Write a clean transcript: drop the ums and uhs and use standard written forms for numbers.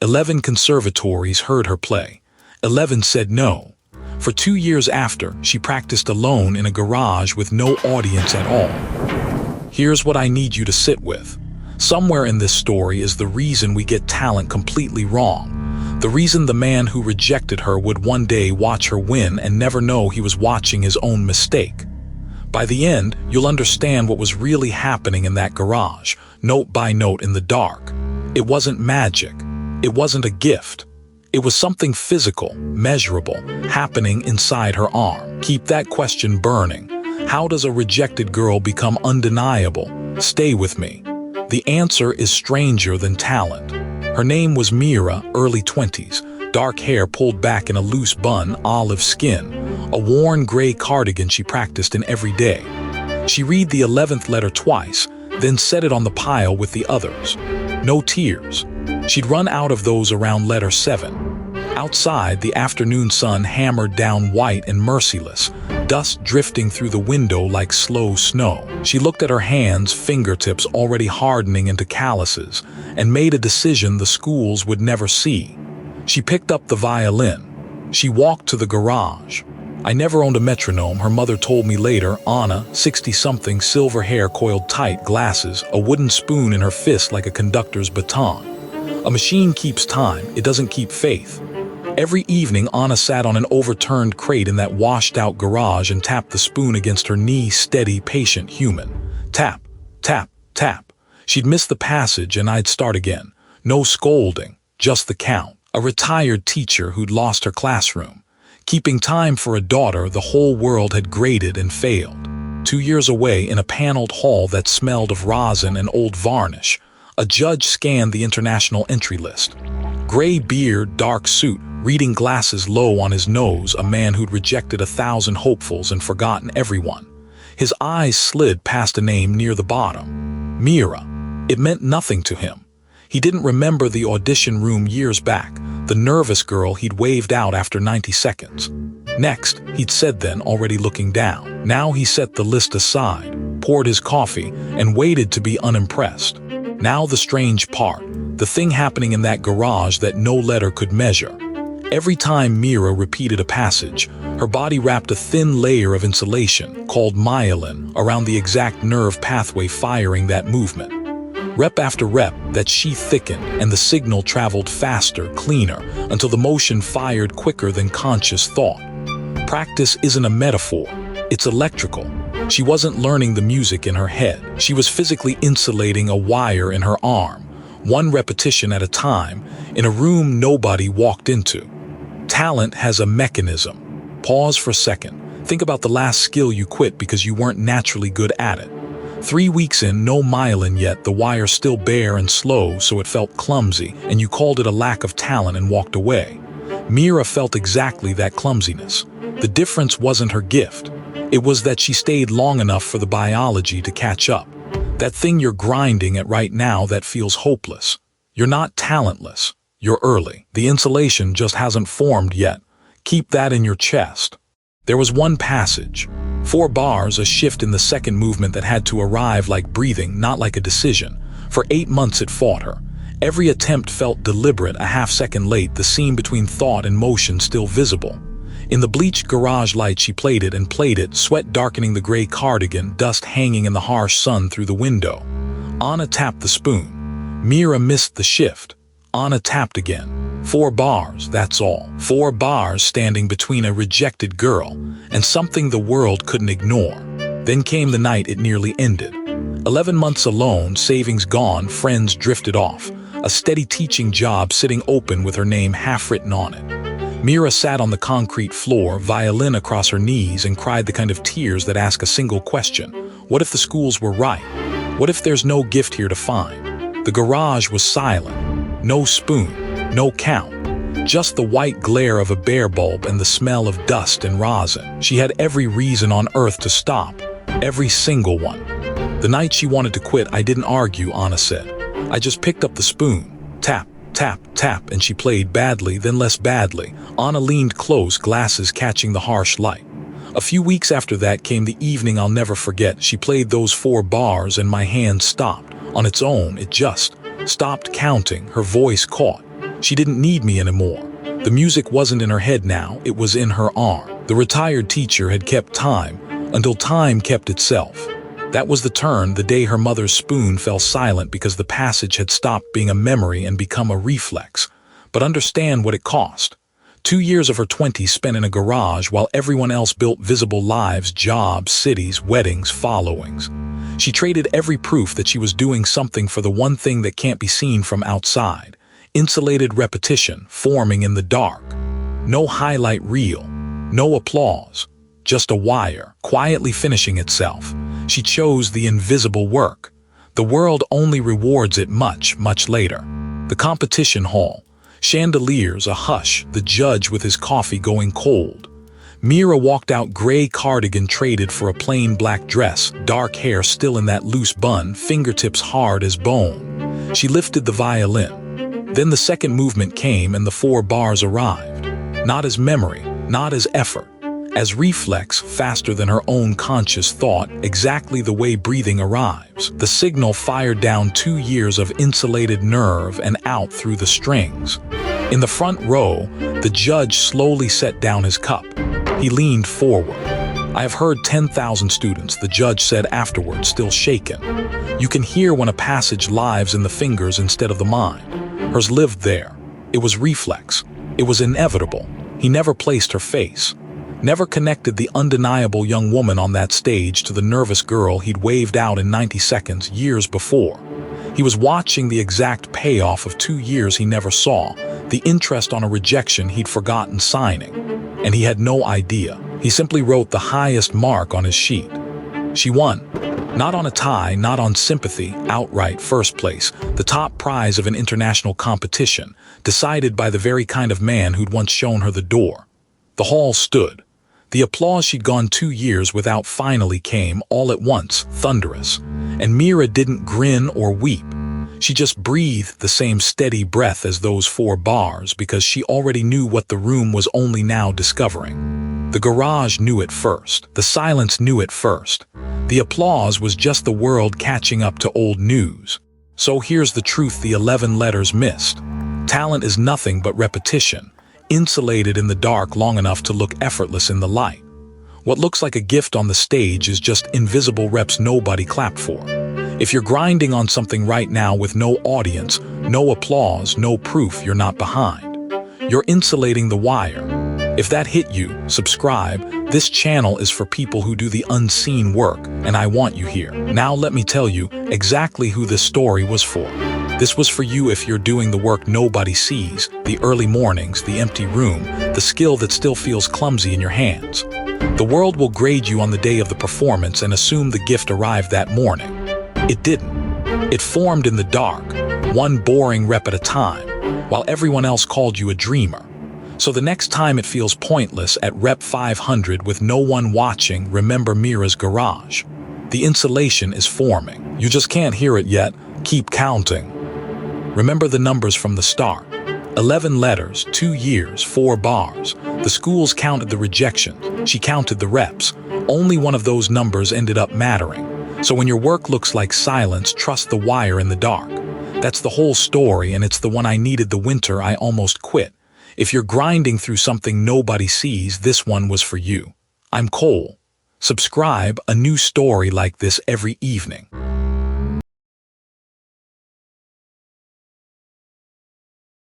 11 conservatories heard her play. 11 said no. For 2 years after, she practiced alone in a garage with no audience at all. Here's what I need you to sit with. Somewhere in this story is the reason we get talent completely wrong. The reason the man who rejected her would one day watch her win and never know he was watching his own mistake. By the end, you'll understand what was really happening in that garage, note by note in the dark. It wasn't magic. It wasn't a gift. It was something physical, measurable, happening inside her arm. Keep that question burning. How does a rejected girl become undeniable? Stay with me. The answer is stranger than talent. Her name was Mira, early 20s, dark hair pulled back in a loose bun, olive skin, a worn gray cardigan she practiced in every day. She read the 11th letter twice, then set it on the pile with the others. No tears. She'd run out of those around letter 7. Outside, the afternoon sun hammered down white and merciless, dust drifting through the window like slow snow. She looked at her hands, fingertips already hardening into calluses, and made a decision the schools would never see. She picked up the violin. She walked to the garage. I never owned a metronome, her mother told me later. Anna, 60-something, silver hair coiled tight, glasses, a wooden spoon in her fist like a conductor's baton. A machine keeps time, it doesn't keep faith. Every evening, Anna sat on an overturned crate in that washed-out garage and tapped the spoon against her knee, steady, patient, human. Tap, tap, tap. She'd miss the passage and I'd start again. No scolding, just the count. A retired teacher who'd lost her classroom. Keeping time for a daughter the whole world had graded and failed. 2 years away, in a paneled hall that smelled of rosin and old varnish, a judge scanned the international entry list. Gray beard, dark suit, reading glasses low on his nose, a man who'd rejected 1,000 hopefuls and forgotten everyone. His eyes slid past a name near the bottom. Mira. It meant nothing to him. He didn't remember the audition room years back, the nervous girl he'd waved out after 90 seconds. Next, he'd said then, already looking down. Now he set the list aside, poured his coffee, and waited to be unimpressed. Now the strange part, the thing happening in that garage that no letter could measure. Every time Mira repeated a passage, her body wrapped a thin layer of insulation, called myelin, around the exact nerve pathway firing that movement. Rep after rep, that sheath thickened, and the signal traveled faster, cleaner, until the motion fired quicker than conscious thought. Practice isn't a metaphor, it's electrical. She wasn't learning the music in her head. She was physically insulating a wire in her arm, one repetition at a time, in a room nobody walked into. Talent has a mechanism. Pause for a second. Think about the last skill you quit because you weren't naturally good at it. 3 weeks in, no myelin yet, the wire still bare and slow, so it felt clumsy, and you called it a lack of talent and walked away. Mira felt exactly that clumsiness. The difference wasn't her gift. It was that she stayed long enough for the biology to catch up. That thing you're grinding at right now that feels hopeless. You're not talentless. You're early. The insulation just hasn't formed yet. Keep that in your chest. There was one passage. 4 bars, a shift in the second movement that had to arrive like breathing, not like a decision. For 8 months it fought her. Every attempt felt deliberate, a half-second late, the seam between thought and motion still visible. In the bleached garage light she played it, sweat darkening the gray cardigan, dust hanging in the harsh sun through the window. Anna tapped the spoon. Mira missed the shift. Anna tapped again. 4 bars, that's all. 4 bars standing between a rejected girl and something the world couldn't ignore. Then came the night it nearly ended. 11 months alone, savings gone, friends drifted off. A steady teaching job sitting open with her name half-written on it. Mira sat on the concrete floor, violin across her knees, and cried the kind of tears that ask a single question. What if the schools were right? What if there's no gift here to find? The garage was silent. No spoon, no count. Just the white glare of a bare bulb and the smell of dust and rosin. She had every reason on earth to stop. Every single one. The night she wanted to quit, I didn't argue, Anna said. I just picked up the spoon. Tap, tap, tap, and she played badly, then less badly. Anna leaned close, glasses catching the harsh light. A few weeks after that came the evening I'll never forget. She played those 4 bars and my hand stopped. On its own, it just stopped counting. Her voice caught. She didn't need me anymore. The music wasn't in her head now, it was in her arm. The retired teacher had kept time, until time kept itself. That was the turn, the day her mother's spoon fell silent because the passage had stopped being a memory and become a reflex. But understand what it cost. 2 years of her 20s spent in a garage while everyone else built visible lives, jobs, cities, weddings, followings. She traded every proof that she was doing something for the one thing that can't be seen from outside. Insulated repetition, forming in the dark. No highlight reel, no applause, just a wire, quietly finishing itself. She chose the invisible work. The world only rewards it much, much later. The competition hall. Chandeliers, a hush, the judge with his coffee going cold. Mira walked out, gray cardigan traded for a plain black dress, dark hair still in that loose bun, fingertips hard as bone. She lifted the violin. Then the second movement came and the 4 bars arrived. Not as memory, not as effort, as reflex, faster than her own conscious thought, exactly the way breathing arrives. The signal fired down 2 years of insulated nerve and out through the strings. In the front row, the judge slowly set down his cup. He leaned forward. "I have heard 10,000 students," the judge said afterward, still shaken. "You can hear when a passage lives in the fingers instead of the mind." Hers lived there. It was reflex. It was inevitable. He never placed her face. Never connected the undeniable young woman on that stage to the nervous girl he'd waved out in 90 seconds years before. He was watching the exact payoff of 2 years he never saw, the interest on a rejection he'd forgotten signing. And he had no idea. He simply wrote the highest mark on his sheet. She won. Not on a tie, not on sympathy, outright first place, the top prize of an international competition, decided by the very kind of man who'd once shown her the door. The hall stood. The applause she'd gone 2 years without finally came, all at once, thunderous. And Mira didn't grin or weep. She just breathed the same steady breath as those 4 bars because she already knew what the room was only now discovering. The garage knew it first. The silence knew it first. The applause was just the world catching up to old news. So here's the truth the 11 letters missed. Talent is nothing but repetition, insulated in the dark long enough to look effortless in the light. What looks like a gift on the stage is just invisible reps nobody clapped for. If you're grinding on something right now with no audience, no applause, no proof, you're not behind. You're insulating the wire. If that hit you, subscribe. This channel is for people who do the unseen work, and I want you here. Now let me tell you exactly who this story was for. This was for you if you're doing the work nobody sees, the early mornings, the empty room, the skill that still feels clumsy in your hands. The world will grade you on the day of the performance and assume the gift arrived that morning. It didn't. It formed in the dark, one boring rep at a time, while everyone else called you a dreamer. So the next time it feels pointless at rep 500 with no one watching, remember Mira's garage. The insulation is forming. You just can't hear it yet. Keep counting. Remember the numbers from the start. 11 letters, 2 years, 4 bars. The schools counted the rejections. She counted the reps. Only one of those numbers ended up mattering. So when your work looks like silence, trust the wire in the dark. That's the whole story, and it's the one I needed the winter I almost quit. If you're grinding through something nobody sees, this one was for you. I'm Cole. Subscribe, a new story like this every evening.